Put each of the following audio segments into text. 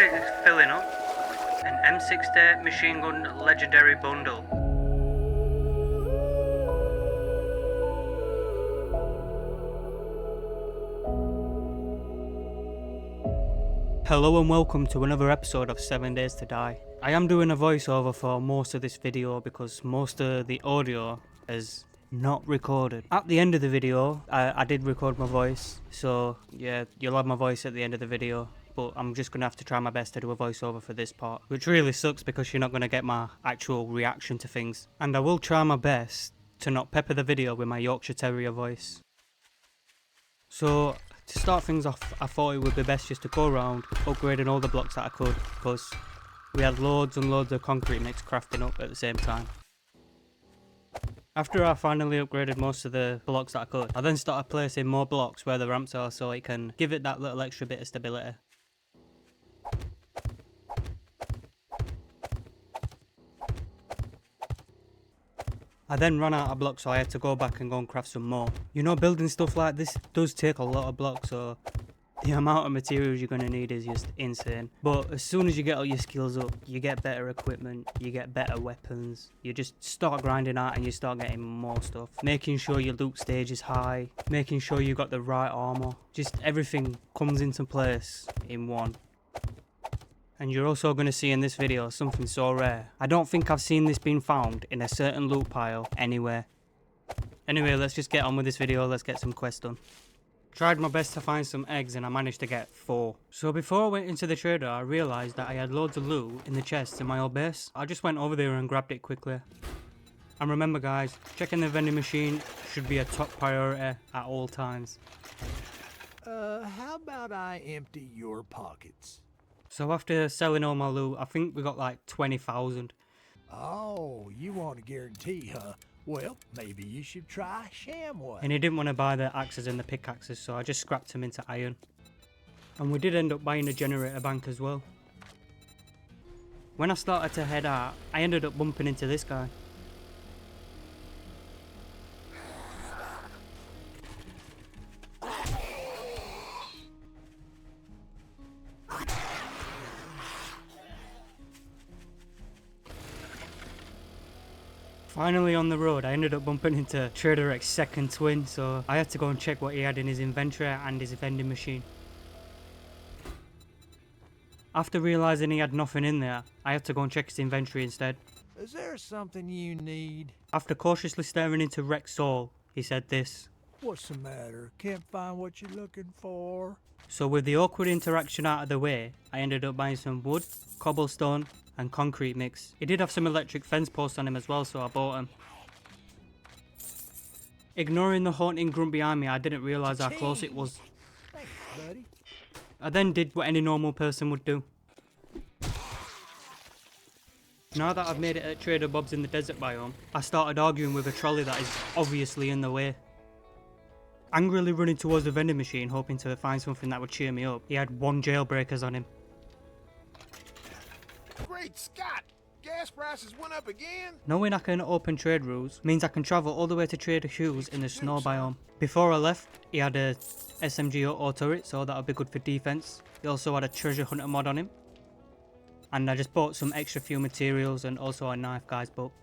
inventory is filling up. An M60 machine gun legendary bundle. Hello and welcome to another episode of 7 Days to Die. I am doing a voiceover for most of this video because most of the audio is not recorded. At the end of the video, I did record my voice, so yeah, you'll have my voice at the end of the video. But I'm just going to have to try my best to do a voiceover for this part, which really sucks because you're not going to get my actual reaction to things. And I will try my best to not pepper the video with my Yorkshire Terrier voice. So, to start things off, I thought it would be best just to go around upgrading all the blocks that I could, because we had loads and loads of concrete mix crafting up at the same time. After I finally upgraded most of the blocks that I could, I then started placing more blocks where the ramps are so it can give it that little extra bit of stability. I then ran out of blocks, so I had to go back and go and craft some more. You know, building stuff like this does take a lot of blocks, so the amount of materials you're going to need is just insane. But as soon as you get all your skills up, you get better equipment, you get better weapons, you just start grinding out and you start getting more stuff. Making sure your loot stage is high, making sure you got the right armor, just everything comes into place in one. And you're also going to see in this video something so rare. I don't think I've seen this being found in a certain loot pile anywhere. Anyway, let's just get on with this video, let's get some quests done. Tried my best to find some eggs and I managed to get 4. So before I went into the trader, I realised that I had loads of loot in the chests in my old base. I just went over there and grabbed it quickly. And remember guys, checking the vending machine should be a top priority at all times. How about I empty your pockets? So after selling all my loot, I think we got like 20,000. Oh, you want a guarantee, huh? Well, maybe you should try Shamwood. And he didn't want to buy the axes and the pickaxes, so I just scrapped them into iron. And we did end up buying a generator bank as well. When I started to head out, I ended up bumping into this guy. Finally on the road, I ended up bumping into Trader X's second twin, so I had to go and check what he had in his inventory and his vending machine. After realising he had nothing in there, I had to go and check his inventory instead. Is there something you need? After cautiously staring into Rex's soul, he said this. What's the matter? Can't find what you're looking for? So with the awkward interaction out of the way, I ended up buying some wood, cobblestone, and concrete mix. He did have some electric fence posts on him as well, so I bought them. Ignoring the haunting grunt behind me, I didn't realise how close it was. Thanks, buddy. I then did what any normal person would do. Now that I've made it at Trader Bob's in the desert biome, I started arguing with a trolley that is obviously in the way. Angrily running towards the vending machine, hoping to find something that would cheer me up, he had 1 jailbreakers on him. Great Scott! Gas prices went up again? Knowing I can open trade routes means I can travel all the way to Trader Hugh's in the snow biome. Before I left, he had a SMG auto turret, so that would be good for defense. He also had a treasure hunter mod on him. And I just bought some extra few materials and also a knife guy's book.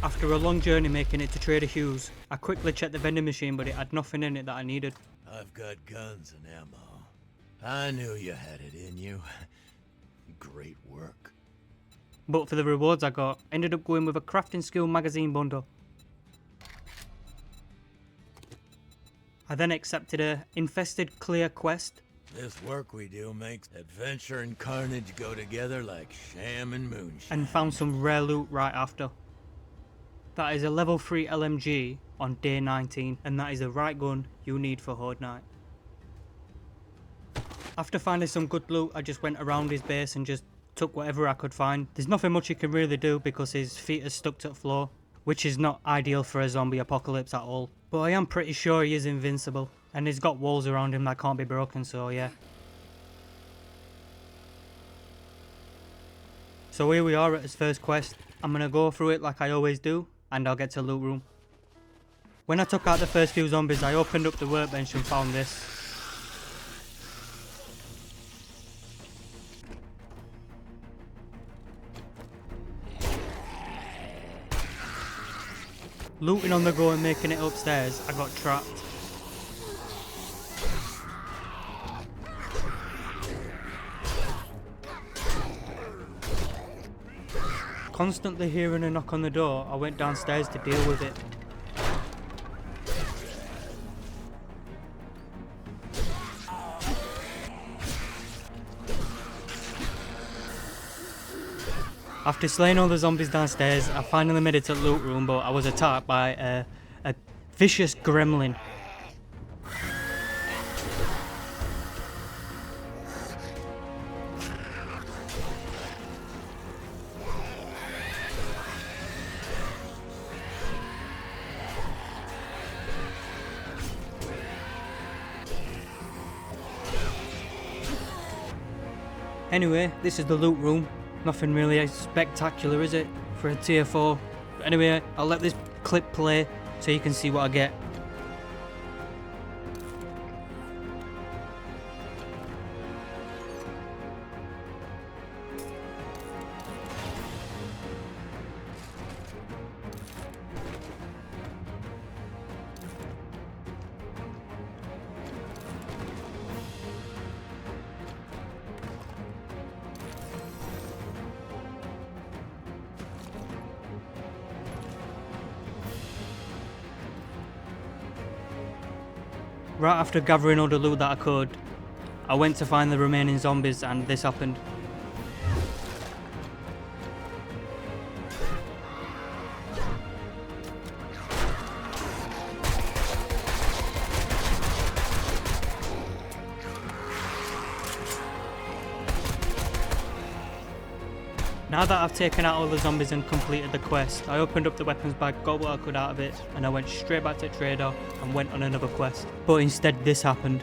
After a long journey making it to Trader Hugh's, I quickly checked the vending machine, but it had nothing in it that I needed. I've got guns and ammo. I knew you had it in you. Great work. But for the rewards I got, I ended up going with a crafting skill magazine bundle. I then accepted a infested clear quest. This work we do makes adventure and carnage go together like sham and moonshine. And found some rare loot right after. That is a level 3 LMG on day 19, and that is the right gun you need for Horde Night. After finding some good loot, I just went around his base and just took whatever I could find. There's nothing much you can really do because his feet are stuck to the floor, which is not ideal for a zombie apocalypse at all. But I am pretty sure he is invincible, and he's got walls around him that can't be broken, so yeah. So here we are at his first quest. I'm gonna go through it like I always do, and I'll get to loot room. When I took out the first few zombies, I opened up the workbench and found this. Looting on the go and making it upstairs, I got trapped. Constantly hearing a knock on the door, I went downstairs to deal with it. After slaying all the zombies downstairs, I finally made it to the loot room, but I was attacked by a vicious gremlin. Anyway, this is the loot room. Nothing really spectacular, is it, for a tier 4? But anyway, I'll let this clip play so you can see what I get. Right after gathering all the loot that I could, I went to find the remaining zombies and this happened. Now that I've taken out all the zombies and completed the quest, I opened up the weapons bag, got what I could out of it, and I went straight back to Trader and went on another quest. But instead this happened.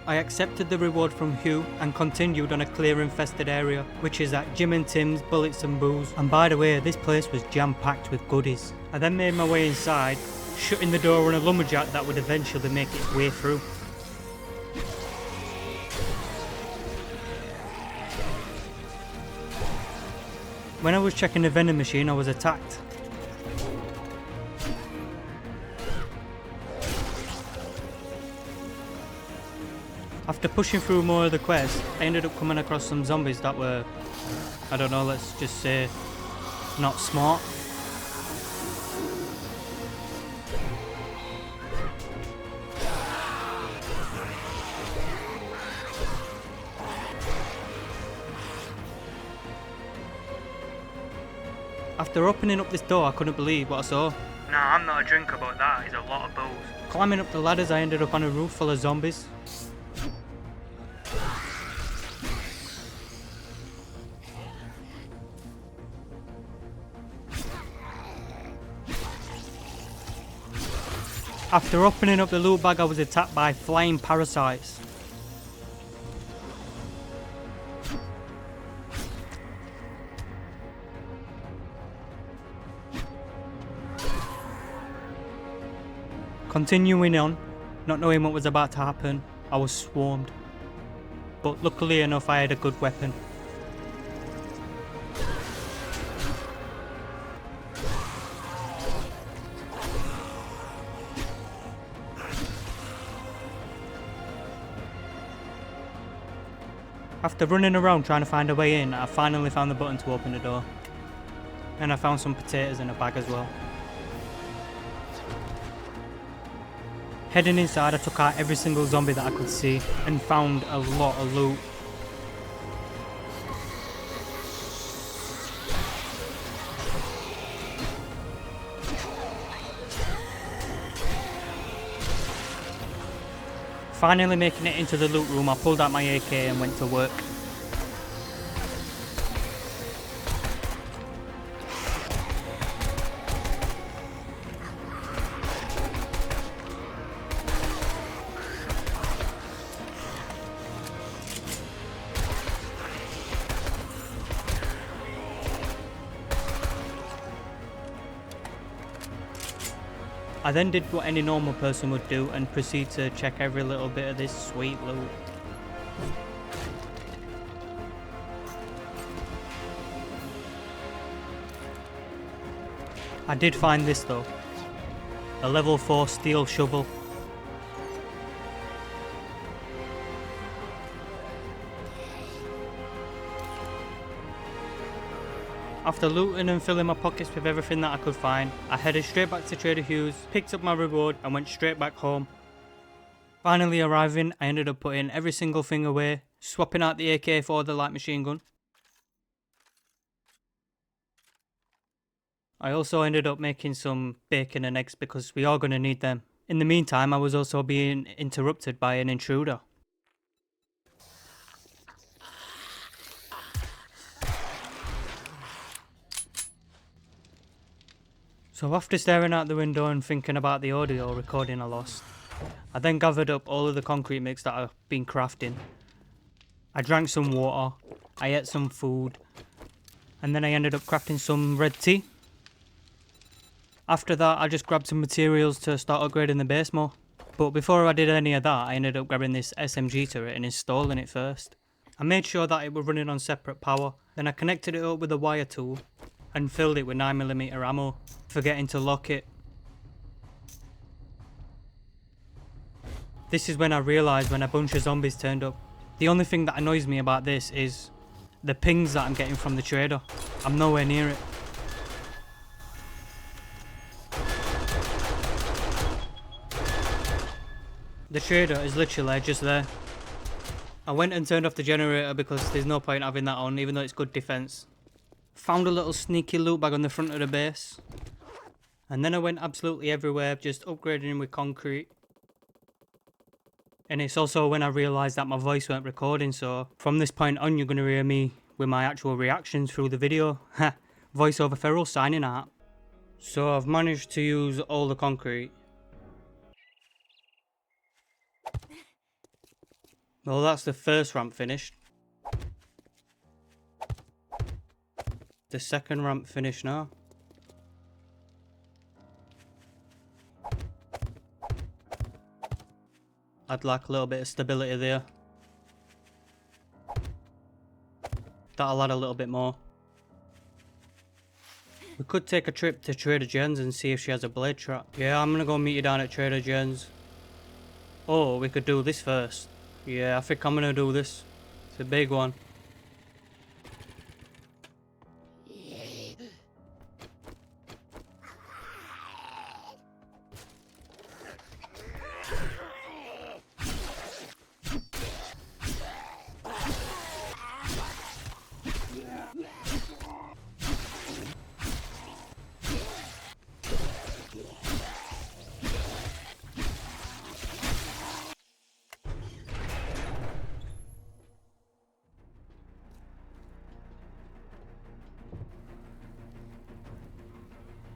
I accepted the reward from Hugh and continued on a clear infested area, which is at Jim and Tim's Bullets and Booze. And by the way, this place was jam-packed with goodies. I then made my way inside, shutting the door on a lumberjack that would eventually make its way through. When I was checking the vending machine, I was attacked. After pushing through more of the quest, I ended up coming across some zombies that were, I don't know, let's just say, not smart. After opening up this door, I couldn't believe what I saw. Nah, I'm not a drinker, but that is a lot of booze. Climbing up the ladders, I ended up on a roof full of zombies. After opening up the loot bag, I was attacked by flying parasites. Continuing on, not knowing what was about to happen, I was swarmed. But luckily enough, I had a good weapon. After running around trying to find a way in, I finally found the button to open the door. And I found some potatoes in a bag as well. Heading inside, I took out every single zombie that I could see and found a lot of loot. Finally making it into the loot room, I pulled out my AK and went to work. I then did what any normal person would do and proceed to check every little bit of this sweet loot. I did find this though. A level 4 steel shovel. After looting and filling my pockets with everything that I could find, I headed straight back to Trader Hugh's, picked up my reward and went straight back home. Finally arriving, I ended up putting every single thing away, swapping out the AK for the light machine gun. I also ended up making some bacon and eggs because we are going to need them. In the meantime, I was also being interrupted by an intruder. So after staring out the window and thinking about the audio recording I lost, I then gathered up all of the concrete mix that I've been crafting. I drank some water, I ate some food, and then I ended up crafting some red tea. After that, I just grabbed some materials to start upgrading the base more. But before I did any of that, I ended up grabbing this SMG turret and installing it first. I made sure that it was running on separate power, then I connected it up with a wire tool and filled it with 9mm ammo, forgetting to lock it. This is when I realised when a bunch of zombies turned up. The only thing that annoys me about this is the pings that I'm getting from the trader. I'm nowhere near it. The trader is literally just there. I went and turned off the generator because there's no point having that on, even though it's good defense. Found a little sneaky loot bag on the front of the base. And then I went absolutely everywhere, just upgrading with concrete. And it's also when I realised that my voice weren't recording, so from this point on you're going to hear me with my actual reactions through the video. Ha! Voiceover Feral signing out. So I've managed to use all the concrete. Well, that's the first ramp finished. The second ramp finished now. I'd like a little bit of stability there. That'll add a little bit more. We could take a trip to Trader Jen's and see if she has a blade trap. Yeah, I'm gonna go meet you down at Trader Jen's. Oh, we could do this first. Yeah, I think I'm gonna do this. It's a big one.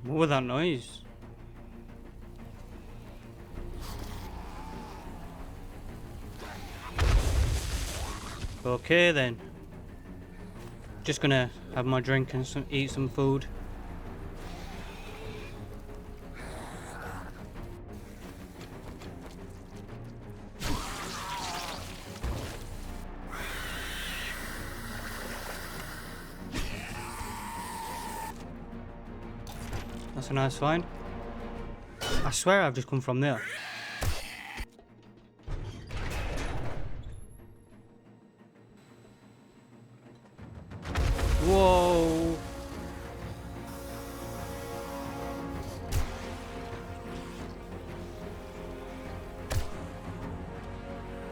What was that noise? Okay then. Just gonna have my drink and eat some food. That's a nice find. I swear I've just come from there. Whoa!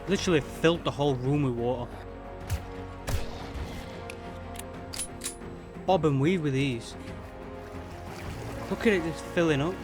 Literally filled the whole room with water. Bob and weave with these. Look at it just filling up.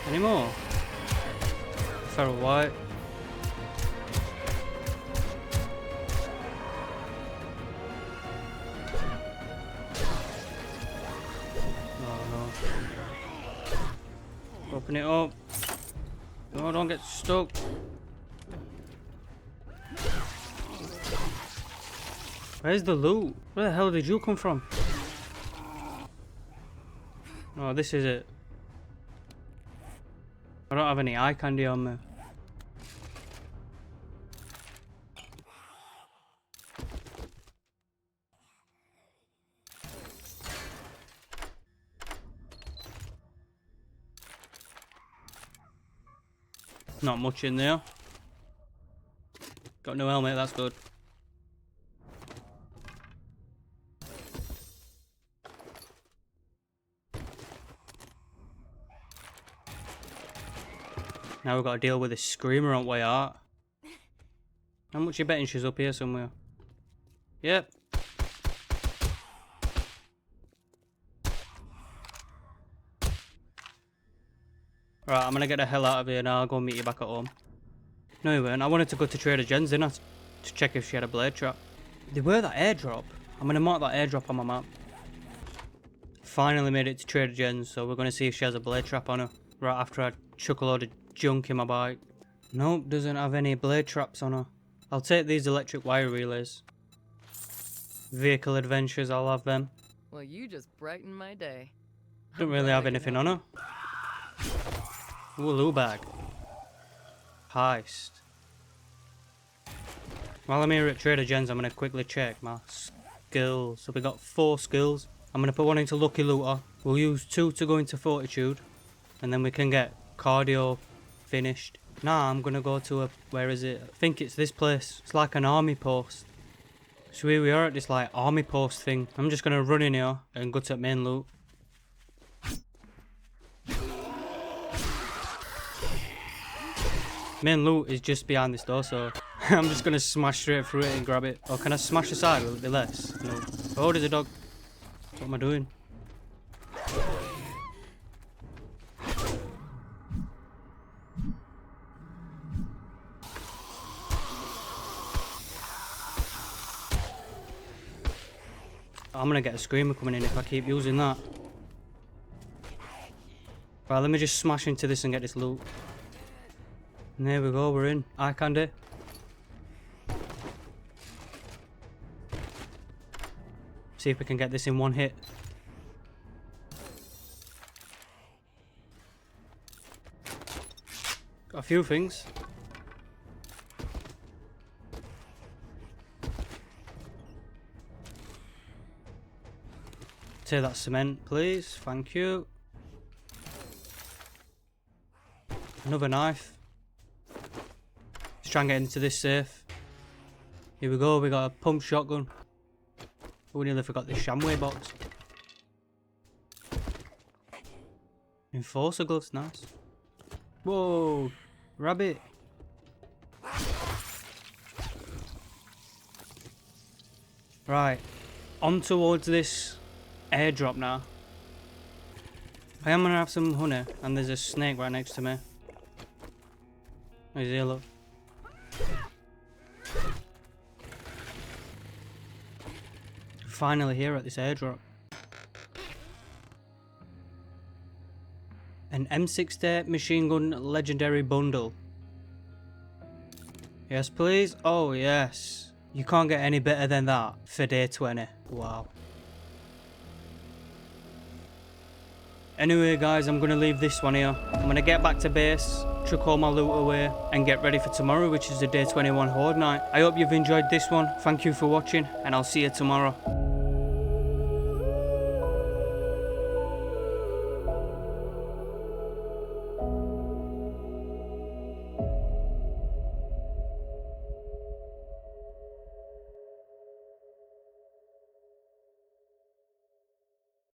Any more? Feral white. Oh no. Open it up. No, don't get stuck. Where's the loot? Where the hell did you come from? Oh, this is it. I don't have any eye candy on me. Not much in there. Got no helmet, that's good. Now we've got to deal with this screamer on way out. How much you betting she's up here somewhere? Yep. Right, I'm gonna get the hell out of here now. I'll go meet you back at home. No, you weren't. I wanted to go to Trader Jen's, didn't I? To check if she had a blade trap. They were that airdrop. I'm gonna mark that airdrop on my map. Finally made it to Trader Jen's, so we're gonna see if she has a blade trap on her. Right after I chuck a load of junk in my bike. Nope, doesn't have any blade traps on her. I'll take these electric wire relays. Vehicle adventures, I'll have them. Well, you just brightened my day. Don't really have anything on her. Ooh, loot bag. Heist. While I'm here at Trader Jen's, I'm going to quickly check my skills. So we got 4 skills. I'm going to put one into Lucky Looter. We'll use 2 to go into Fortitude. And then we can get Cardio finished. Nah, I'm going to go to a... Where is it? I think it's this place. It's like an army post. So here we are at this like army post thing. I'm just going to run in here and go to main loot. Main loot is just behind this door, so I'm just gonna smash straight through it and grab it. Or can I smash the side? Will it be less? No. Oh, there's a dog. What am I doing? I'm gonna get a screamer coming in if I keep using that. Right, let me just smash into this and get this loot. And there we go, we're in. Eye candy. See if we can get this in one hit. Got a few things. Take that cement, please. Thank you. Another knife. Let's try and get into this safe. Here we go, we got a pump shotgun. Oh, we nearly forgot the Shamway box. Enforcer gloves, nice. Whoa, rabbit. Right, on towards this airdrop now. I am gonna have some honey, and there's a snake right next to me. Where's he, look? Finally here at this airdrop. An M60 machine gun legendary bundle. Yes, please. Oh, yes. You can't get any better than that for day 20. Wow. Anyway, guys, I'm going to leave this one here. I'm going to get back to base, chuck all my loot away, and get ready for tomorrow, which is the day 21 horde night. I hope you've enjoyed this one. Thank you for watching, and I'll see you tomorrow.